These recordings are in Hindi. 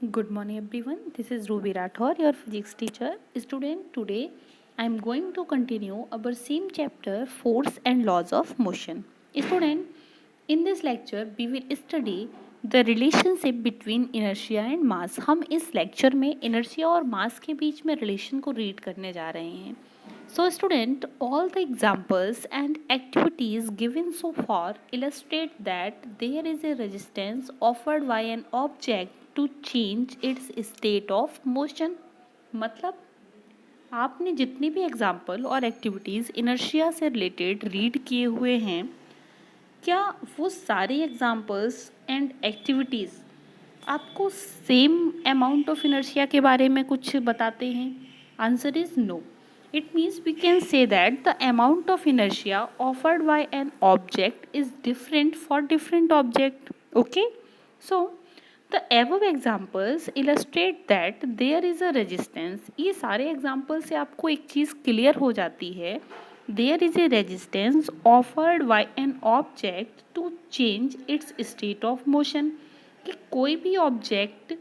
Good morning everyone. This is Ruby Rathore, your physics teacher. Student, today I am going to continue our same chapter, force and laws of motion. Student, in this lecture we will study the relationship between inertia and mass. हम इस लेक्चर में inertia और mass के बीच में relation को read करने जा रहे हैं. So student, all the examples and activities given so far illustrate that there is a resistance offered by an object to change its state of motion. मतलब आपने जितनी भी एग्जाम्पल और एक्टिविटीज़ इनर्शिया से रिलेटेड रीड किए हुए हैं, क्या वो सारी एग्जाम्पल्स एंड एक्टिविटीज़ आपको सेम अमाउंट ऑफ इनर्शिया के बारे में कुछ बताते हैं? Answer is no. It means we can say that the amount of inertia offered by an object is different for different object. Okay? So, the above examples illustrate that there is a resistance. ये सारे examples से आपको एक चीज़ clear हो जाती है. There is a resistance offered by an object to change its state of motion. कि कोई भी object,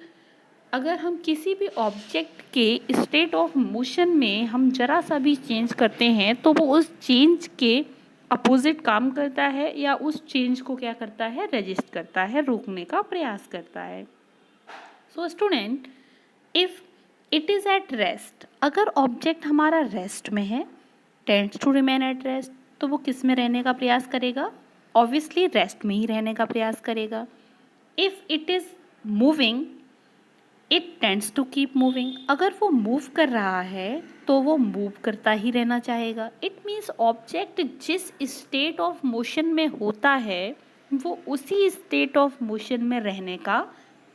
अगर हम किसी भी ऑब्जेक्ट के स्टेट ऑफ मोशन में हम जरा सा भी चेंज करते हैं तो वो उस चेंज के अपोजिट काम करता है या उस चेंज को क्या करता है, रेजिस्ट करता है, रोकने का प्रयास करता है. So student, if it is at rest, अगर ऑब्जेक्ट हमारा रेस्ट में है, tends to remain at rest, तो वो किस में रहने का प्रयास करेगा? ऑब्वियसली रेस्ट में ही रहने का प्रयास करेगा. If it is moving, it tends to keep moving, अगर वो मूव कर रहा है तो वो मूव करता ही रहना चाहेगा. इट मीन्स ऑब्जेक्ट जिस स्टेट ऑफ मोशन में होता है वो उसी स्टेट ऑफ मोशन में रहने का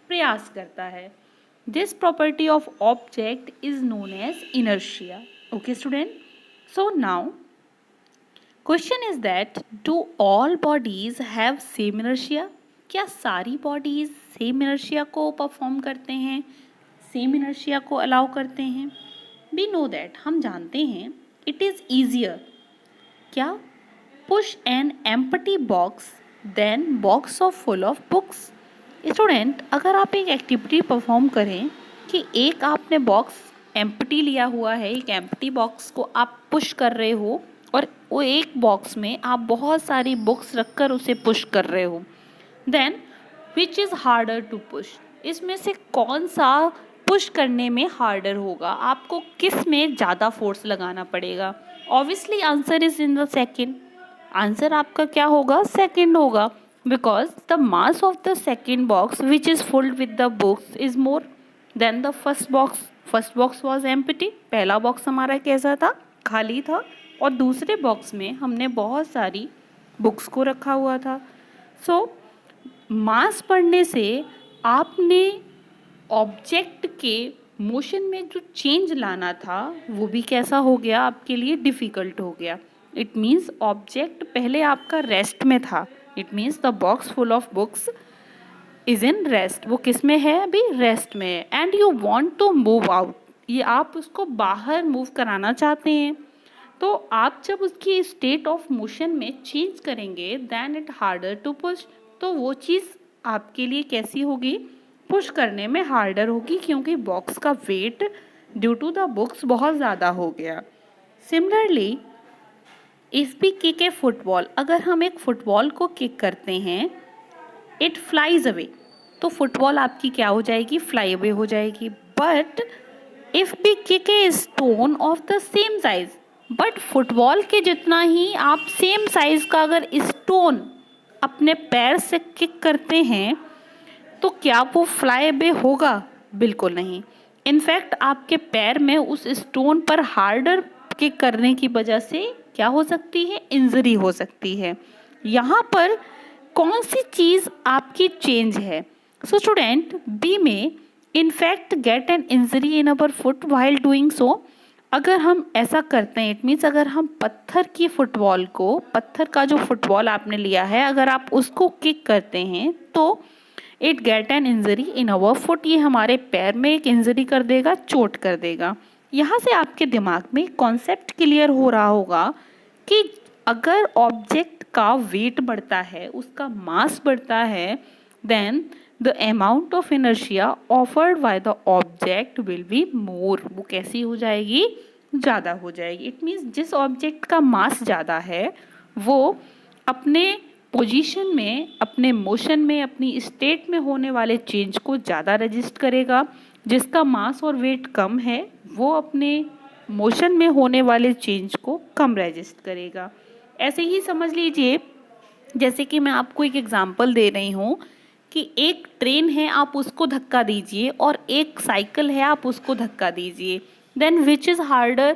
प्रयास करता है. This property of object is known as inertia. Okay student, so now question is that do all bodies have same inertia? क्या सारी बॉडीज सेम इनर्शिया को परफॉर्म करते हैं, सेम इनर्शिया को अलाउ करते हैं? वी नो दैट, हम जानते हैं, इट इज़ ईजियर क्या push an empty box than box of full of books. Student, अगर आप एक एक्टिविटी परफॉर्म करें कि एक आपने बॉक्स एम्प्टी लिया हुआ है, एक एम्प्टी बॉक्स को आप पुश कर रहे हो और वो एक बॉक्स में आप बहुत सारी बुक्स रखकर उसे पुश कर रहे हो, then which is harder to push? इसमें से कौन सा पुश करने में हार्डर होगा? आपको किस में ज़्यादा फोर्स लगाना पड़ेगा? Obviously answer is in the second. Answer आपका क्या होगा? सेकेंड होगा, because the mass of the second box which is fulled with the books is more than the first box. First box was empty, पहला बॉक्स हमारा कैसा था? खाली था, और दूसरे बॉक्स में हमने बहुत सारी बुक्स को रखा हुआ था. सो मास बढ़ने से आपने ऑब्जेक्ट के मोशन में जो चेंज लाना था वो भी कैसा हो गया? आपके लिए डिफ़िकल्ट हो गया. इट मीन्स ऑब्जेक्ट पहले आपका रेस्ट में था. It means the box full of books is in rest. वो किस में है? अभी रेस्ट में है. And you want to move out, ये आप उसको बाहर मूव कराना चाहते हैं. तो आप जब उसकी स्टेट ऑफ मोशन में चेंज करेंगे then it harder to push. तो वो चीज़ आपके लिए कैसी होगी? पुश करने में हार्डर होगी, क्योंकि बॉक्स का weight due to the books बहुत ज़्यादा हो गया. Similarly if we kick a football, अगर हम एक फुटबॉल को किक करते हैं, इट फ्लाइज अवे, तो फुटबॉल आपकी क्या हो जाएगी? फ्लाई अवे हो जाएगी. But if we kick a stone of the same size, but football के जितना ही आप सेम साइज़ का अगर स्टोन अपने पैर से किक करते हैं तो क्या वो फ्लाई अवे होगा? बिल्कुल नहीं. इनफैक्ट आपके पैर में उस स्टोन पर हार्डर किक करने की वजह से क्या हो सकती है? इंजरी हो सकती है. यहाँ पर कौन सी चीज़ आपकी चेंज है? सो स्टूडेंट, बी में in fact get an injury in our foot while doing so. अगर हम ऐसा करते हैं, इट मीन्स अगर हम पत्थर की फुटबॉल को, पत्थर का जो फुटबॉल आपने लिया है, अगर आप उसको किक करते हैं तो it get an injury in our foot, ये हमारे पैर में एक इंजरी कर देगा, चोट कर देगा. यहाँ से आपके दिमाग में कॉन्सेप्ट क्लियर हो रहा होगा कि अगर ऑब्जेक्ट का वेट बढ़ता है, उसका मास बढ़ता है, then the amount of inertia offered by the object will be more, वो कैसी हो जाएगी, ज़्यादा हो जाएगी। इट मीन्स जिस ऑब्जेक्ट का मास ज़्यादा है वो अपने पोजीशन में, अपने मोशन में, अपनी स्टेट में होने वाले चेंज को ज़्यादा रजिस्ट करेगा। जिसका मास और वेट कम है वो अपने मोशन में होने वाले चेंज को कम रजिस्ट करेगा। ऐसे ही समझ लीजिए, जैसे कि मैं आपको एक एग्जांपल दे रही हूँ कि एक ट्रेन है, आप उसको धक्का दीजिए, और एक साइकिल है, आप उसको धक्का दीजिए। Then which is harder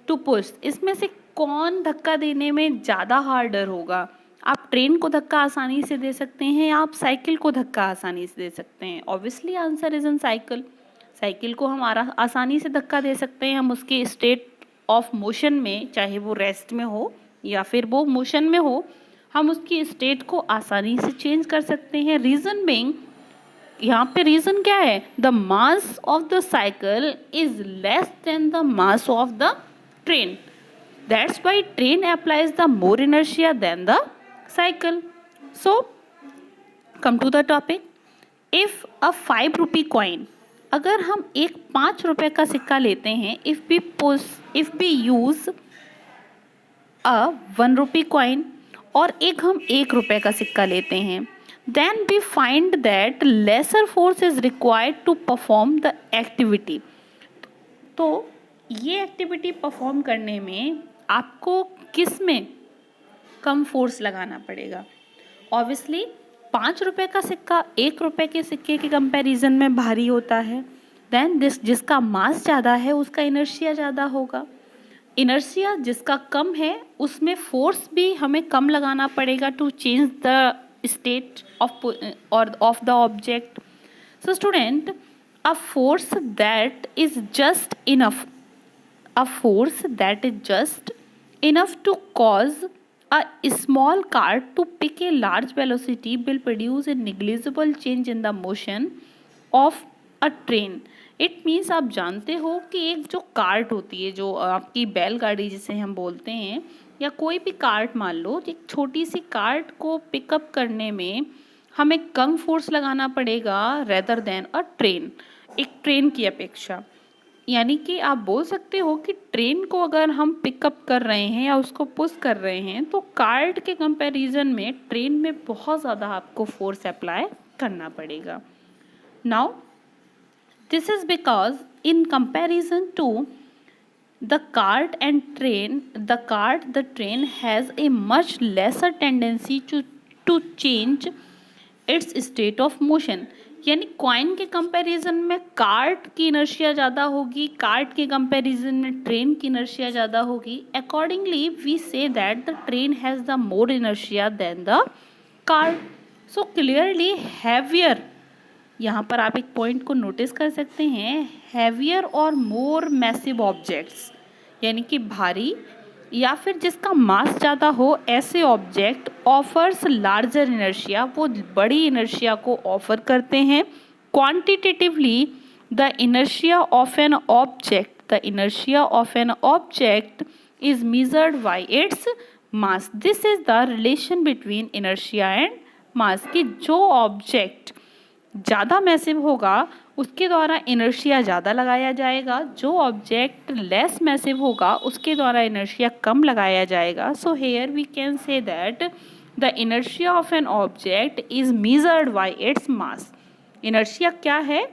to push, इसमें से कौन धक्का देने में ज़्यादा हार्डर होगा? आप ट्रेन को धक्का आसानी से दे सकते हैं या आप साइकिल को धक्का आसानी से दे सकते हैं? Obviously answer is in cycle. Cycle को हम आसानी से धक्का दे सकते हैं, हम उसके स्टेट ऑफ मोशन में, चाहे वो रेस्ट में हो या फिर वो मोशन में हो, हम उसकी स्टेट को आसानी से चेंज कर सकते हैं। रीज़न बीइंग, यहाँ पे रीज़न क्या है? The mass of the cycle is less than the mass of the train. That's why train applies the more inertia than the cycle. So, come to the topic. If a 5 rupee coin, अगर हम एक 5 रुपए का सिक्का लेते हैं, if we use a 1 rupee coin, और एक हम 1 रुपए का सिक्का लेते हैं, then we find that lesser force is required to perform the activity. तो ये एक्टिविटी परफॉर्म करने में आपको किस में कम फोर्स लगाना पड़ेगा? ऑब्वियसली 5 रुपए का सिक्का 1 रुपए के सिक्के के कंपैरिजन में भारी होता है। देन जिसका मास ज़्यादा है उसका इनर्शिया ज़्यादा होगा। इनर्शिया जिसका कम है उसमें फोर्स भी हमें कम लगाना पड़ेगा to change the state of the object. So student, a force that is just enough to cause a small car to pick a large velocity will produce a negligible change in the motion of a train. It means आप जानते हो कि एक जो कार्ट होती है, जो आपकी बैलगाड़ी जिसे हम बोलते हैं, या कोई भी कार्ट मान लो, एक छोटी सी कार्ट को पिकअप करने में हमें कम फोर्स लगाना पड़ेगा रेदर देन अ ट्रेन, एक ट्रेन की अपेक्षा। यानी कि आप बोल सकते हो कि ट्रेन को अगर हम पिकअप कर रहे हैं या उसको पुश कर रहे हैं तो कार्ट के कंपैरिजन में ट्रेन में बहुत ज़्यादा आपको फोर्स अप्लाई करना पड़ेगा। Now this is because in comparison to the cart and train, the train has a much lesser tendency to change its state of motion. यानी कॉइन के कंपैरिजन में कार्ट की इनर्शिया ज़्यादा होगी, कार्ट के कंपैरिजन में ट्रेन की इनर्शिया ज़्यादा होगी। Accordingly we see that the train has the more inertia than the cart. So clearly heavier, यहाँ पर आप एक पॉइंट को नोटिस कर सकते हैं, हैवियर और मोर मैसिव ऑब्जेक्ट्स, यानी कि भारी या फिर जिसका मास ज़्यादा हो, ऐसे ऑब्जेक्ट ऑफर्स लार्जर इनर्शिया, वो बड़ी इनर्शिया को ऑफर करते हैं। Quantitatively the inertia of an object is measured by its mass. This is the relation between inertia and मास, कि जो ऑब्जेक्ट ज़्यादा मैसिव होगा उसके द्वारा इनर्शिया ज़्यादा लगाया जाएगा, जो ऑब्जेक्ट लेस मैसिव होगा उसके द्वारा इनर्शिया कम लगाया जाएगा। So here we can say that the inertia of an object is measured by its mass. Inertia क्या है?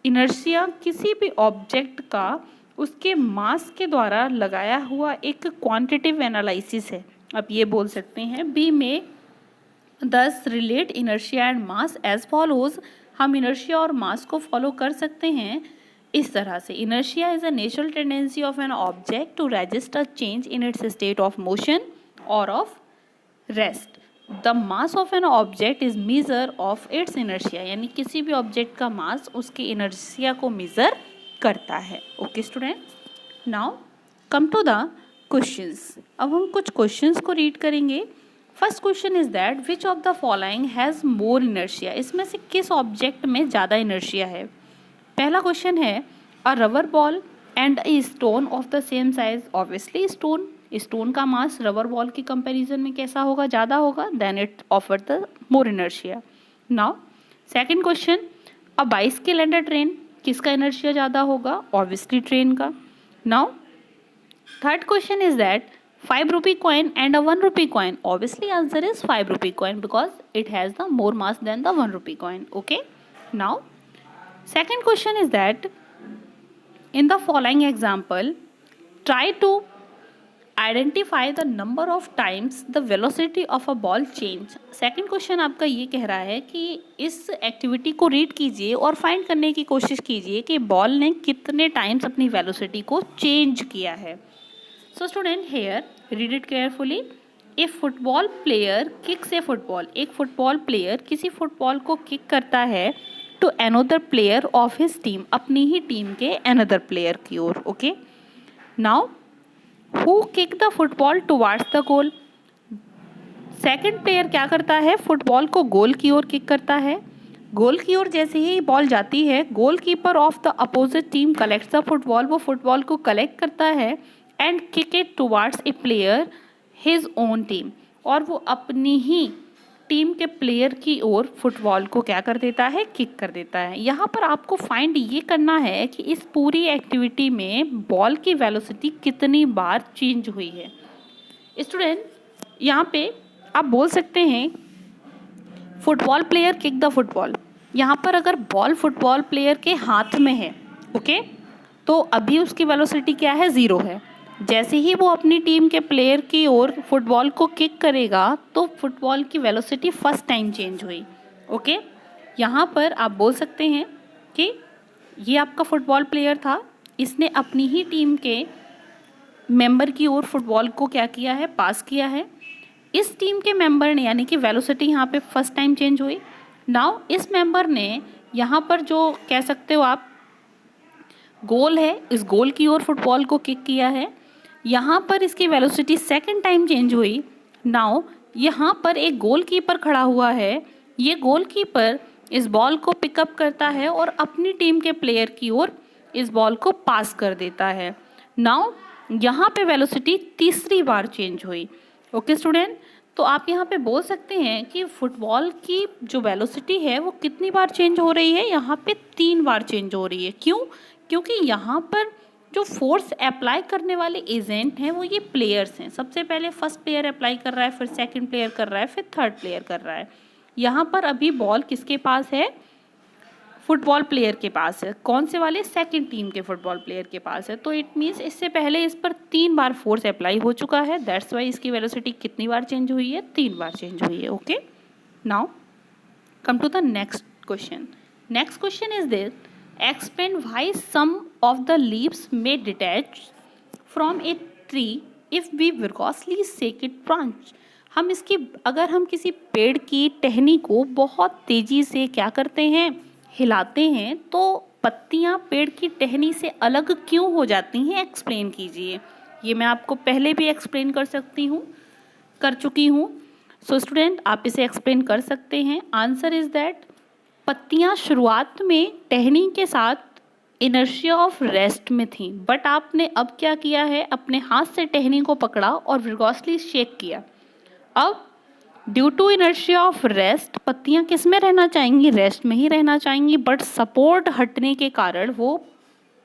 इनर्शिया किसी भी ऑब्जेक्ट का उसके मास के द्वारा लगाया हुआ एक क्वांटिटिव एनालिसिस है। आप ये बोल सकते हैं we may thus relate inertia and mass as follows. हम इनर्शिया और मास को फॉलो कर सकते हैं इस तरह से। Inertia is a natural tendency of an object to register change in its state of motion और of rest. The mass of an object is measure of its inertia, यानी किसी भी ऑब्जेक्ट का मास उसके इनर्शिया को मेजर करता है। Okay student, now come to the questions. अब हम कुछ क्वेश्चंस को रीड करेंगे। First question is that which of the following has more inertia. इसमें से किस ऑब्जेक्ट में ज़्यादा इनर्शिया है? पहला क्वेश्चन है a rubber ball and a stone of the same size. Obviously stone का मास रबर बॉल के कंपैरिजन में कैसा होगा? ज़्यादा होगा, then it offer the more inertia. Now second question, a bicycle and a train, किसका इनर्शिया ज़्यादा होगा? ऑब्वियसली ट्रेन का. Now third question is that 5 rupee coin and a 1 rupee coin. Obviously answer is 5 rupee coin because it has the more mass than the 1 rupee coin. Okay. Now second question is that in the following example try to identify the number of times the velocity of a ball change. Second question आपका ये कह रहा है कि इस एक्टिविटी को रीड कीजिए और फाइंड करने की कोशिश कीजिए कि बॉल ने कितने टाइम्स अपनी वेलोसिटी को चेंज किया है. So student here read it carefully. A football player kicks a football. एक फुटबॉल प्लेयर किसी फुटबॉल को किक करता है to another player of his team, अपनी ही टीम के another player की ओर. Okay. Now who kick the football towards the goal? Second player क्या करता है? फुटबॉल को गोल की ओर किक करता है. गोल की ओर जैसे ही बॉल जाती है, goal keeper of the opposite team collects the football. वो फुटबॉल को कलेक्ट करता है and kick it towards A player his own team. और वो अपनी ही टीम के प्लेयर की ओर फुटबॉल को क्या कर देता है? किक कर देता है. यहाँ पर आपको फाइंड ये करना है कि इस पूरी एक्टिविटी में बॉल की वेलोसिटी कितनी बार चेंज हुई है. स्टूडेंट यहाँ पे आप बोल सकते हैं football player kick the football. यहाँ पर अगर बॉल फुटबॉल प्लेयर के हाथ में है, ओके, तो अभी उसकी वेलोसिटी क्या है? 0 है. जैसे ही वो अपनी टीम के प्लेयर की ओर फुटबॉल को किक करेगा तो फुटबॉल की वेलोसिटी फर्स्ट टाइम चेंज हुई. ओके, यहाँ पर आप बोल सकते हैं कि ये आपका फुटबॉल प्लेयर था, इसने अपनी ही टीम के मेंबर की ओर फुटबॉल को क्या किया है? पास किया है. इस टीम के मेंबर ने, यानी कि वेलोसिटी यहाँ पे फर्स्ट टाइम चेंज हुई. नाउ इस मेंबर ने यहाँ पर जो कह सकते हो आप गोल है, इस गोल की ओर फुटबॉल को किक किया है. यहाँ पर इसकी वेलोसिटी सेकंड टाइम चेंज हुई. नाउ यहाँ पर एक गोलकीपर खड़ा हुआ है. ये गोलकीपर इस बॉल को पिकअप करता है और अपनी टीम के प्लेयर की ओर इस बॉल को पास कर देता है. नाउ यहाँ पे वेलोसिटी तीसरी बार चेंज हुई. ओके स्टूडेंट, तो आप यहाँ पे बोल सकते हैं कि फुटबॉल की जो वेलोसिटी है वो कितनी बार चेंज हो रही है? यहाँ पे 3 बार चेंज हो रही है. क्यों? क्योंकि यहाँ पर जो फोर्स अप्लाई करने वाले एजेंट हैं वो ये प्लेयर्स हैं. सबसे पहले फर्स्ट प्लेयर अप्लाई कर रहा है, फिर सेकंड प्लेयर कर रहा है, फिर थर्ड प्लेयर कर रहा है. यहाँ पर अभी बॉल किसके पास है? फुटबॉल प्लेयर के पास है. कौन से वाले? सेकंड टीम के फुटबॉल प्लेयर के पास है. तो इट मीन्स इससे पहले इस पर 3 बार फोर्स अप्लाई हो चुका है. दैट्स वाई इसकी वेलोसिटी कितनी बार चेंज हुई है? 3 बार चेंज हुई है. Okay, now come to the next question. Next question is this, explain why some of the leaves may detach from a tree if we vigorously shake its branch. अगर हम किसी पेड़ की टहनी को बहुत तेजी से क्या करते हैं? हिलाते हैं, तो पत्तियां पेड़ की टहनी से अलग क्यों हो जाती हैं? एक्सप्लेन कीजिए. ये मैं आपको पहले भी एक्सप्लेन कर चुकी हूँ. सो स्टूडेंट आप इसे एक्सप्लेन कर सकते हैं. आंसर इज दैट पत्तियां शुरुआत में टहनी के साथ इनर्शिया ऑफ रेस्ट में थी, बट आपने अब क्या किया है? अपने हाथ से टहनी को पकड़ा और विगोरसली शेक किया. अब due to inertia of rest पत्तियां किस में रहना चाहेंगी? रेस्ट में ही रहना चाहेंगी, बट सपोर्ट हटने के कारण वो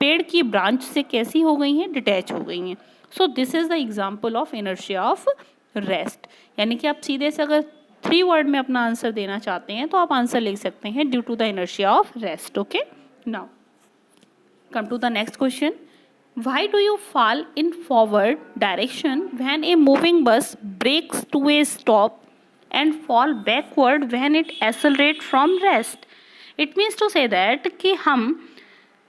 पेड़ की ब्रांच से कैसी हो गई हैं? डिटैच हो गई हैं. So this is the example of inertia of rest. यानी कि आप सीधे से अगर 3 वर्ड में अपना आंसर देना चाहते हैं तो आप आंसर लिख सकते हैं due to the inertia of rest. Okay, now come to the next question. Why do you fall in forward direction when a moving bus brakes to a stop and fall backward when it accelerates from rest? It means to say that कि हम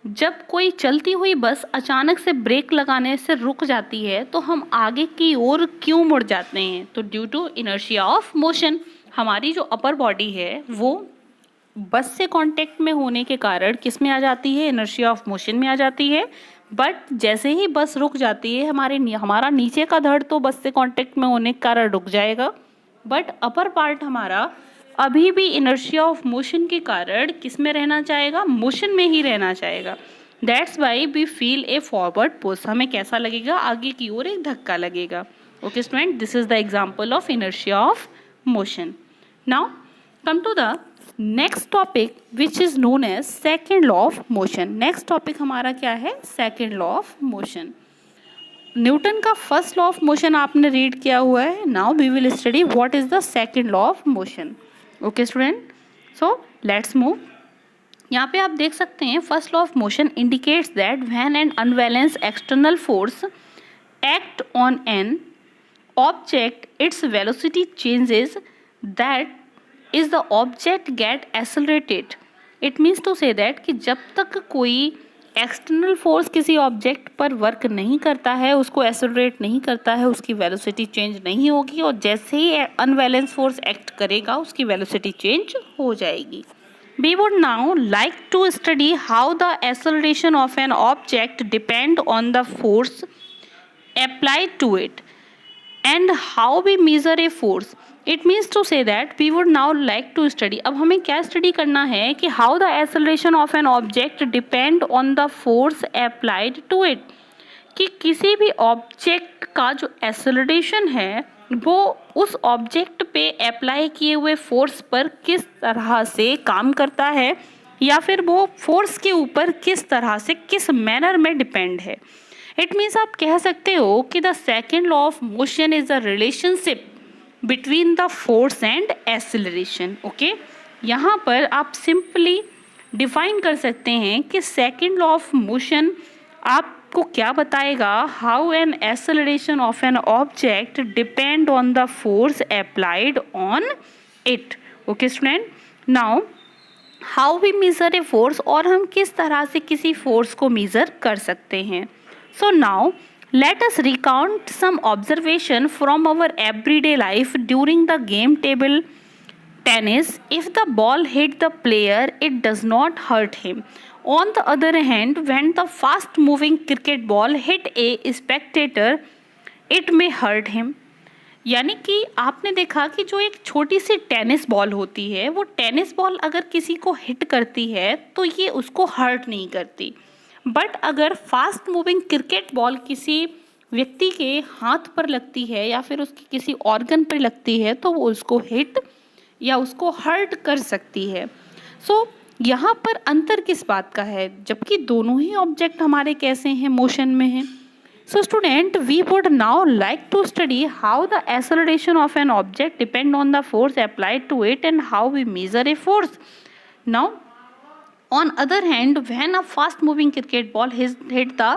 जब कोई चलती हुई बस अचानक से ब्रेक लगाने से रुक जाती है तो हम आगे की ओर क्यों मुड़ जाते हैं? तो due to inertia of motion. हमारी जो अपर बॉडी है वो बस से कांटेक्ट में होने के कारण किस में आ जाती है? इनर्शिया ऑफ मोशन में आ जाती है. बट जैसे ही बस रुक जाती है हमारा नीचे का धड़ तो बस से कांटेक्ट में होने के कारण रुक जाएगा, बट अपर पार्ट हमारा अभी भी इनर्शिया ऑफ मोशन के कारण किस में रहना चाहेगा? मोशन में ही रहना चाहेगा. That's why we feel a forward push. हमें कैसा लगेगा? आगे की ओर एक धक्का लगेगा. Okay student, this is the example of inertia of motion. Now come to the next topic which is known as second law of motion. Next topic हमारा क्या है? Second law of motion. Newton का फर्स्ट लॉ ऑफ मोशन आपने रीड किया हुआ है। Now we will study what is the second law of motion. Okay student, so let's move. यहाँ पे आप देख सकते हैं first law of motion indicates that when an unbalance external force act on an object, its velocity changes, that is the object get accelerated. It means to say that कि जब तक कोई एक्सटर्नल फोर्स किसी ऑब्जेक्ट पर वर्क नहीं करता है, उसको एक्सेलरेट नहीं करता है, उसकी वेलोसिटी चेंज नहीं होगी, और जैसे ही अनबैलेंस फोर्स एक्ट करेगा उसकी वेलोसिटी चेंज हो जाएगी। We would now like to study how the acceleration of an object depend on the force applied to it and how we measure a force. It means to say that we would now like to study, अब हमें क्या स्टडी करना है कि how the acceleration of an object depend on the force applied to it, कि किसी भी ऑब्जेक्ट का जो एक्सेलरेशन है वो उस ऑब्जेक्ट पे अप्लाई किए हुए फोर्स पर किस तरह से काम करता है, या फिर वो फोर्स के ऊपर किस तरह से, किस मैनर में डिपेंड है। इट मीन्स आप कह सकते हो कि the second law of motion is the relationship between the force and acceleration. Okay, यहाँ पर आप सिंपली डिफाइन कर सकते हैं कि सेकेंड लॉ ऑफ मोशन आपको क्या बताएगा, how an acceleration of an object depend on the force applied on it. Okay student, now how we measure a force, और हम किस तरह से किसी फोर्स को मेजर कर सकते हैं। So now let us recount some observation from our everyday life during the game table tennis. If the ball hit the player, it does not hurt him. On the other hand, when the fast moving cricket ball hit a spectator, it may hurt him. यानी कि आपने देखा कि जो एक छोटी सी टेनिस बॉल होती है, वो टेनिस बॉल अगर किसी को हिट करती है तो ये उसको हर्ट नहीं करती, बट अगर फास्ट मूविंग क्रिकेट बॉल किसी व्यक्ति के हाथ पर लगती है या फिर उसकी किसी ऑर्गन पर लगती है तो वो उसको हिट या उसको हर्ट कर सकती है। सो यहाँ पर अंतर किस बात का है, जबकि दोनों ही ऑब्जेक्ट हमारे कैसे हैं, मोशन में हैं। So student, we would now like to study how the acceleration of an object depend on the force applied to it and how we measure a force. Now on other hand, when a fast moving cricket ball hit the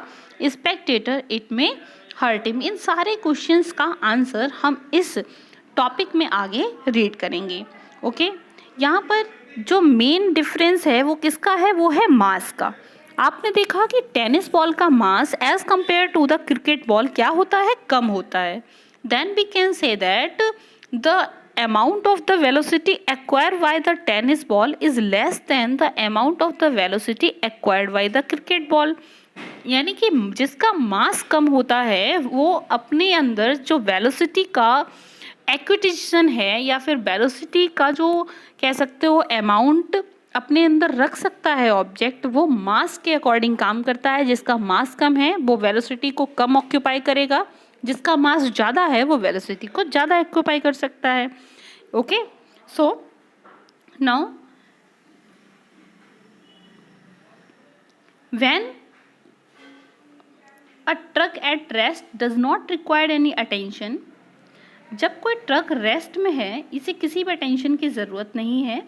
spectator, it may hurt him. इन सारे क्वेश्चंस का आंसर हम इस टॉपिक में आगे रीड करेंगे। ओके, यहाँ पर जो मेन डिफरेंस है वो किसका है, वो है मास का। आपने देखा कि टेनिस बॉल का mass as compare to the cricket ball क्या होता है, कम होता है। Then we can say that the amount of the velocity acquired by the tennis ball is less than the amount of the velocity acquired by the cricket ball। यानी कि जिसका मास कम होता है वो अपने अंदर जो वेलोसिटी का एक्विजिशन है या फिर वेलोसिटी का जो कह सकते हो अमाउंट अपने अंदर रख सकता है ऑब्जेक्ट, वो मास के अकॉर्डिंग काम करता है। जिसका मास कम है वो वेलोसिटी को कम ऑक्यूपाई करेगा, जिसका मास ज़्यादा है वो वेलोसिटी को ज़्यादा ऑक्यूपाई कर सकता है। Okay, so now when a truck at rest does not require any attention, जब कोई ट्रक रेस्ट में है, इसे किसी भी अटेंशन की ज़रूरत नहीं है।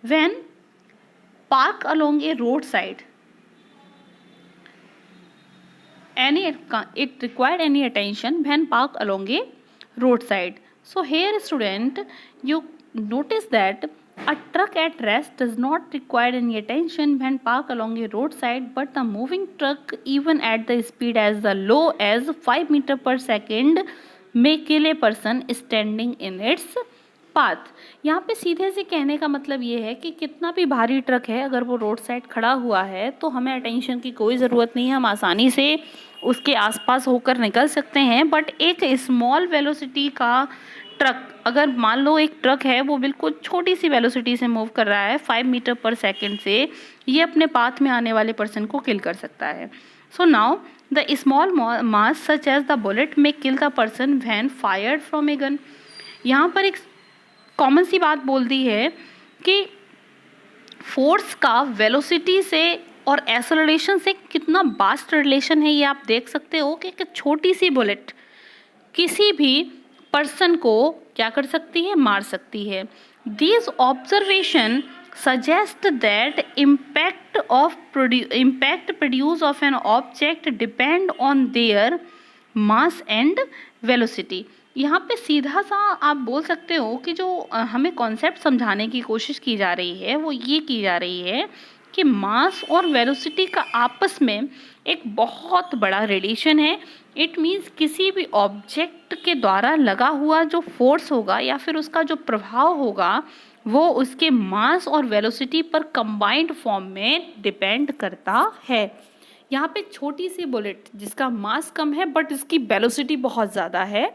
When park along A road side it required any attention when parked along a roadside. So here student, you notice that a truck at rest does not require any attention when parked along a roadside, but the moving truck even at the speed as low as 5 meter per second may kill a person standing in its path. यहाँ पे सीधे से कहने का मतलब ये है कि कितना भी भारी ट्रक है, अगर वो रोड साइड खड़ा हुआ है तो हमें अटेंशन की कोई ज़रूरत नहीं है, हम आसानी से उसके आसपास होकर निकल सकते हैं। बट एक स्मॉल वेलोसिटी का ट्रक, अगर मान लो एक ट्रक है वो बिल्कुल छोटी सी वेलोसिटी से मूव कर रहा है 5 मीटर पर सेकेंड से, ये अपने पाथ में आने वाले पर्सन को किल कर सकता है। So now the small mass such as the bullet may kill the person when fired from a gun. यहाँ पर एक कॉमन सी बात बोल दी है कि फोर्स का वेलोसिटी से और एक्सेलरेशन से कितना वास्ट रिलेशन है ये आप देख सकते हो कि एक छोटी सी बुलेट किसी भी पर्सन को क्या कर सकती है, मार सकती है। This observation suggest that impact produce of an object depend on their mass and velocity. यहाँ पे सीधा सा आप बोल सकते हो कि जो हमें कॉन्सेप्ट समझाने की कोशिश की जा रही है वो ये की जा रही है कि मास और वेलोसिटी का आपस में एक बहुत बड़ा रिलेशन है। इट मीन्स किसी भी ऑब्जेक्ट के द्वारा लगा हुआ जो फोर्स होगा या फिर उसका जो प्रभाव होगा वो उसके मास और वेलोसिटी पर कंबाइंड फॉर्म में डिपेंड करता है। यहाँ पे छोटी सी बुलेट जिसका मास कम है बट इसकी वेलोसिटी बहुत ज़्यादा है,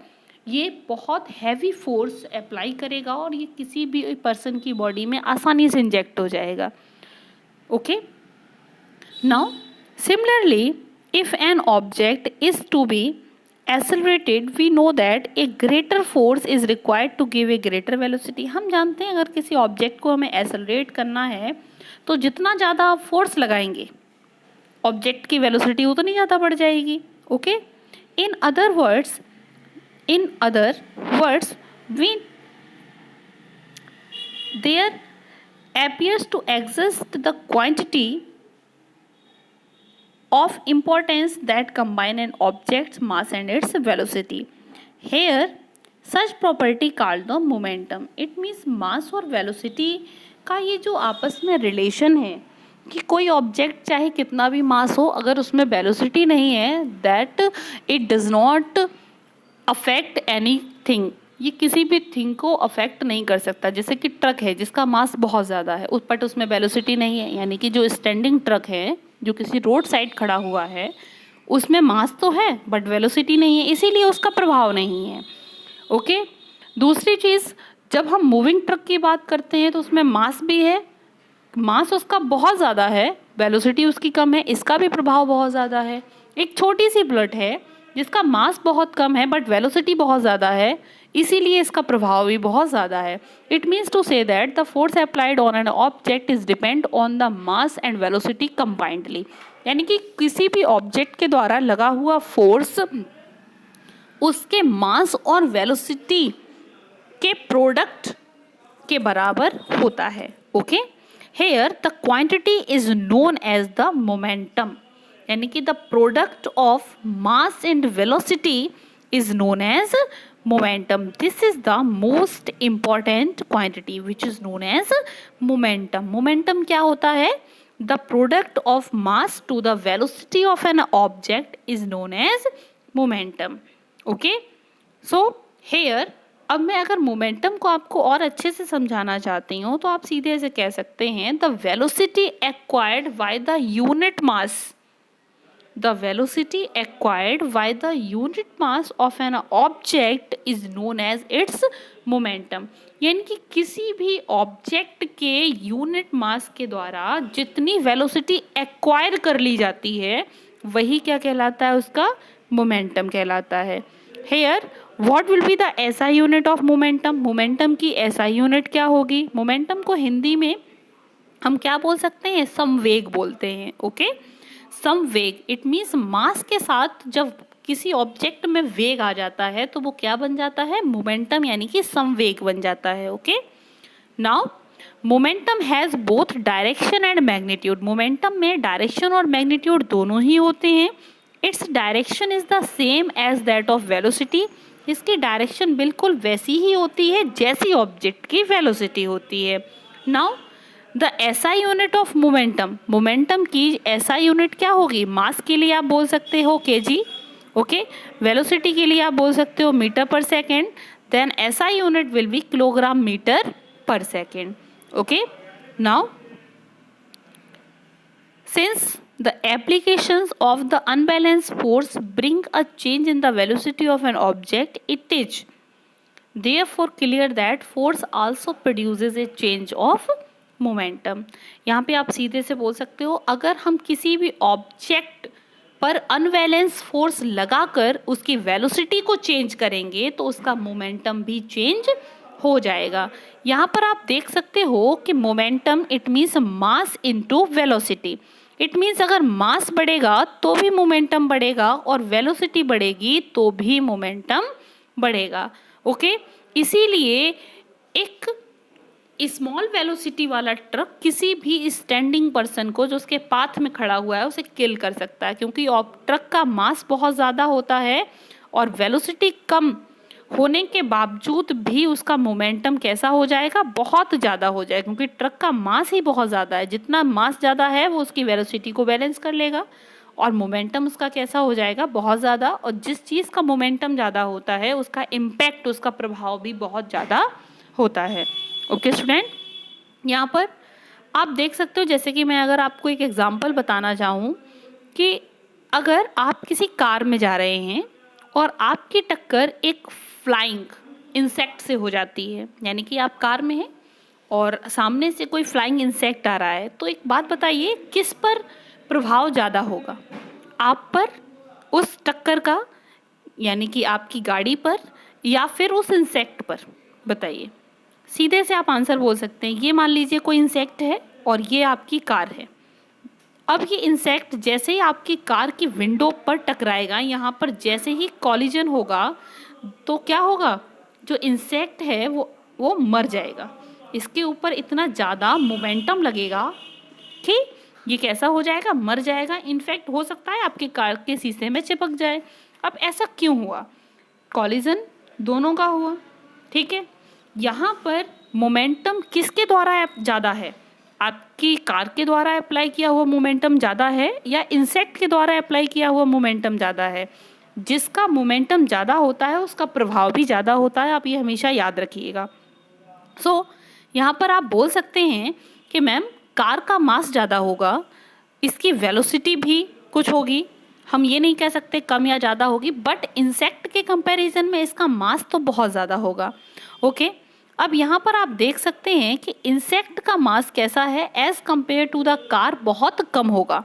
ये बहुत हैवी फोर्स अप्लाई करेगा और ये किसी भी पर्सन की बॉडी में आसानी से इंजेक्ट हो जाएगा। Okay, now similarly if an object is to be accelerated we know that a greater force is required to give a greater velocity। हम जानते हैं अगर किसी ऑब्जेक्ट को हमें एक्सेलरेट करना है तो जितना ज़्यादा आप फोर्स लगाएंगे ऑब्जेक्ट की वेलोसिटी उतनी ज़्यादा बढ़ जाएगी। Okay, in other words we there appears to exist the quantity of importance that combine an object's mass and its velocity. Here, such property called the momentum. It means mass और velocity का ये जो आपस में रिलेशन है कि कोई ऑब्जेक्ट चाहे कितना भी मास हो अगर उसमें वेलोसिटी नहीं है that it does not affect anything, ये किसी भी थिंग को अफेक्ट नहीं कर सकता। जैसे कि ट्रक है जिसका मास बहुत ज़्यादा है उस बट उसमें वेलोसिटी नहीं है, यानी कि जो स्टैंडिंग ट्रक है जो किसी रोड साइड खड़ा हुआ है उसमें मास तो है बट वेलोसिटी नहीं है, इसीलिए उसका प्रभाव नहीं है। ओके, दूसरी चीज़ जब हम मूविंग ट्रक की बात करते हैं तो उसमें मास भी है, मास उसका बहुत ज़्यादा है, वेलोसिटी उसकी कम है, इसका भी प्रभाव बहुत ज़्यादा है। एक छोटी सी बुलेट है जिसका मास बहुत कम है बट वेलोसिटी बहुत ज़्यादा है, इसीलिए इसका प्रभाव भी बहुत ज़्यादा है। It means to say that the force applied on an object is depend on the mass and velocity combinedly, यानी कि किसी भी ऑब्जेक्ट के द्वारा लगा हुआ फोर्स उसके मास और वेलोसिटी के प्रोडक्ट के बराबर होता है। Okay, here the quantity is known as the momentum, यानी कि the product of mass and velocity is known as momentum. This is the most important quantity which is known as momentum. Momentum क्या होता है? The product of mass to the velocity of an object is known as momentum. Okay? So here अब मैं अगर मोमेंटम को आपको और अच्छे से समझाना चाहती हूँ तो आप सीधे ऐसे कह सकते हैं the velocity acquired by the unit mass, the velocity acquired by the unit mass of an object is known as its momentum। यानी कि किसी भी ऑब्जेक्ट के यूनिट मास के द्वारा जितनी वेलोसिटी एक्वायर कर ली जाती है वही क्या कहलाता है, उसका मोमेंटम कहलाता है। Here what will be the SI unit of momentum, momentum की एसआई यूनिट क्या होगी? मोमेंटम को हिंदी में हम क्या बोल सकते हैं? समवेग बोलते हैं। ओके, समवेग इट मीन्स मास के साथ जब किसी ऑब्जेक्ट में वेग आ जाता है तो वो क्या बन जाता है? मोमेंटम, यानी कि समवेग बन जाता है। Okay, now momentum has both direction and magnitude. Momentum में डायरेक्शन और मैग्नीट्यूड दोनों ही होते हैं। Its direction is the same as that of velocity, इसकी डायरेक्शन बिल्कुल वैसी ही होती है जैसी ऑब्जेक्ट की वेलोसिटी होती है। Now the SI unit of momentum, momentum की एसआई यूनिट क्या होगी? मास के लिए आप बोल सकते हो केजी, ओके, वेलोसिटी के लिए आप बोल सकते हो metre per second, then SI unit will be kilogram metre per second. Okay, now since the applications of the unbalanced force bring a change in the velocity of an object, it is therefore clear that force also produces a change of momentum। यहाँ पे आप सीधे से बोल सकते हो अगर हम किसी भी ऑब्जेक्ट पर अनबैलेंस फोर्स लगाकर उसकी वेलोसिटी को चेंज करेंगे तो उसका मोमेंटम भी चेंज हो जाएगा। यहाँ पर आप देख सकते हो कि momentum it means mass into velocity. It means अगर मास बढ़ेगा तो भी मोमेंटम बढ़ेगा और वेलोसिटी बढ़ेगी तो भी मोमेंटम बढ़ेगा। ओके, इसीलिए एक स्मॉल वेलोसिटी वाला ट्रक किसी भी स्टैंडिंग पर्सन को जो उसके पाथ में खड़ा हुआ है उसे किल कर सकता है, क्योंकि ट्रक का मास बहुत ज़्यादा होता है और वेलोसिटी कम होने के बावजूद भी उसका मोमेंटम कैसा हो जाएगा, बहुत ज़्यादा हो जाएगा, क्योंकि ट्रक का मास ही बहुत ज़्यादा है। जितना मास ज़्यादा है वो उसकी वेलोसिटी को बैलेंस कर लेगा और मोमेंटम उसका कैसा हो जाएगा, बहुत ज़्यादा। और जिस चीज़ का मोमेंटम ज़्यादा होता है उसका इम्पैक्ट, उसका प्रभाव भी बहुत ज़्यादा होता है। ओके स्टूडेंट, यहाँ पर आप देख सकते हो, जैसे कि मैं अगर आपको एक एग्जांपल बताना चाहूँ कि अगर आप किसी कार में जा रहे हैं और आपकी टक्कर एक फ्लाइंग इंसेक्ट से हो जाती है, यानी कि आप कार में हैं और सामने से कोई फ्लाइंग इंसेक्ट आ रहा है, तो एक बात बताइए किस पर प्रभाव ज़्यादा होगा, आप पर, उस टक्कर का, यानी कि आपकी गाड़ी पर, या फिर उस इंसेक्ट पर? बताइए, सीधे से आप आंसर बोल सकते हैं। ये मान लीजिए कोई इंसेक्ट है और ये आपकी कार है। अब ये इंसेक्ट जैसे ही आपकी कार की विंडो पर टकराएगा, यहाँ पर जैसे ही कॉलिजन होगा तो क्या होगा, जो इंसेक्ट है वो मर जाएगा। इसके ऊपर इतना ज़्यादा मोमेंटम लगेगा कि ये कैसा हो जाएगा, मर जाएगा। इनफैक्ट हो सकता है आपके कार के शीशे में चिपक जाए। अब ऐसा क्यों हुआ, कॉलिजन दोनों का हुआ, ठीक है। यहाँ पर मोमेंटम किसके द्वारा ज़्यादा है, आपकी कार के द्वारा अप्लाई किया हुआ मोमेंटम ज़्यादा है या इंसेक्ट के द्वारा अप्लाई किया हुआ मोमेंटम ज़्यादा है? जिसका मोमेंटम ज़्यादा होता है उसका प्रभाव भी ज़्यादा होता है, आप ये हमेशा याद रखिएगा। सो यहाँ पर आप बोल सकते हैं कि मैम कार का मास ज़्यादा होगा, इसकी वेलोसिटी भी कुछ होगी, हम ये नहीं कह सकते कम या ज़्यादा होगी, बट इंसेक्ट के कंपैरिजन में इसका मास तो बहुत ज़्यादा होगा। ओके, अब यहाँ पर आप देख सकते हैं कि इंसेक्ट का मास कैसा है as compare to the car, बहुत कम होगा।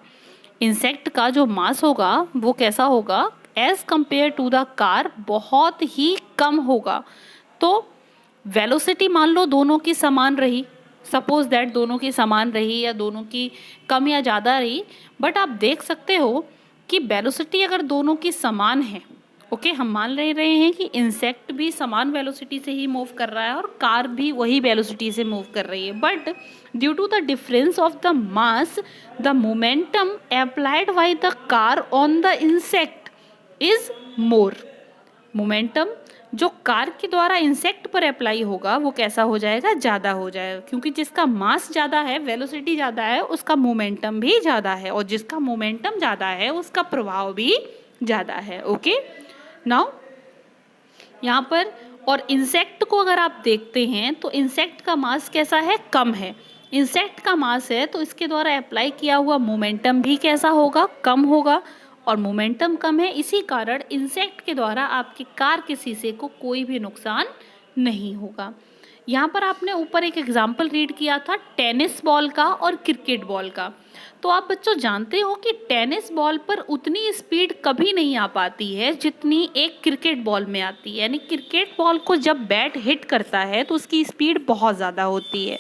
इंसेक्ट का जो मास होगा वो कैसा होगा, as compare to the car बहुत ही कम होगा। तो वेलोसिटी मान लो दोनों की समान रही, सपोज दैट दोनों की समान रही या दोनों की कम या ज़्यादा रही, बट आप देख सकते हो कि वेलोसिटी अगर दोनों की समान है, ओके, हम मान रहे हैं कि इंसेक्ट भी समान वेलोसिटी से ही मूव कर रहा है और कार भी वही वेलोसिटी से मूव कर रही है, but due to the difference of the mass the momentum applied by the car on the insect is more. Momentum जो कार के द्वारा इंसेक्ट पर अप्लाई होगा वो कैसा हो जाएगा, ज़्यादा हो जाएगा, क्योंकि जिसका मास ज़्यादा है, वेलोसिटी ज़्यादा है, उसका मोमेंटम भी ज़्यादा है, और जिसका मोमेंटम ज़्यादा है उसका प्रभाव भी ज़्यादा है। ओके, नाउ यहाँ पर और इंसेक्ट को अगर आप देखते हैं तो इंसेक्ट का मास कैसा है, कम है। इंसेक्ट का मास है तो इसके द्वारा अप्लाई किया हुआ मोमेंटम भी कैसा होगा, कम होगा, और मोमेंटम कम है, इसी कारण इंसेक्ट के द्वारा आपकी कार के शीशे को कोई भी नुकसान नहीं होगा। यहाँ पर आपने ऊपर एक एग्जाम्पल रीड किया था टेनिस बॉल का और क्रिकेट बॉल का। तो आप बच्चों जानते हो कि टेनिस बॉल पर उतनी स्पीड कभी नहीं आ पाती है जितनी एक क्रिकेट बॉल में आती है, यानी क्रिकेट बॉल को जब बैट हिट करता है तो उसकी स्पीड बहुत ज़्यादा होती है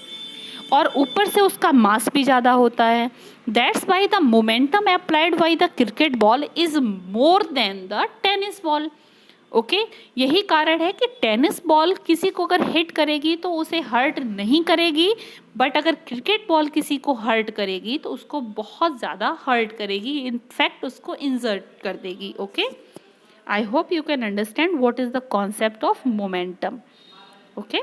और ऊपर से उसका मास भी ज़्यादा होता है। That's why the momentum applied by the cricket ball is more than the tennis ball. Okay, यही कारण है कि टेनिस बॉल किसी को अगर हिट करेगी तो उसे हर्ट नहीं करेगी, बट अगर क्रिकेट बॉल किसी को हर्ट करेगी तो उसको बहुत ज़्यादा हर्ट करेगी, इनफैक्ट उसको इंजर्ट कर देगी। Okay, I hope you can understand what is the concept of momentum. Okay.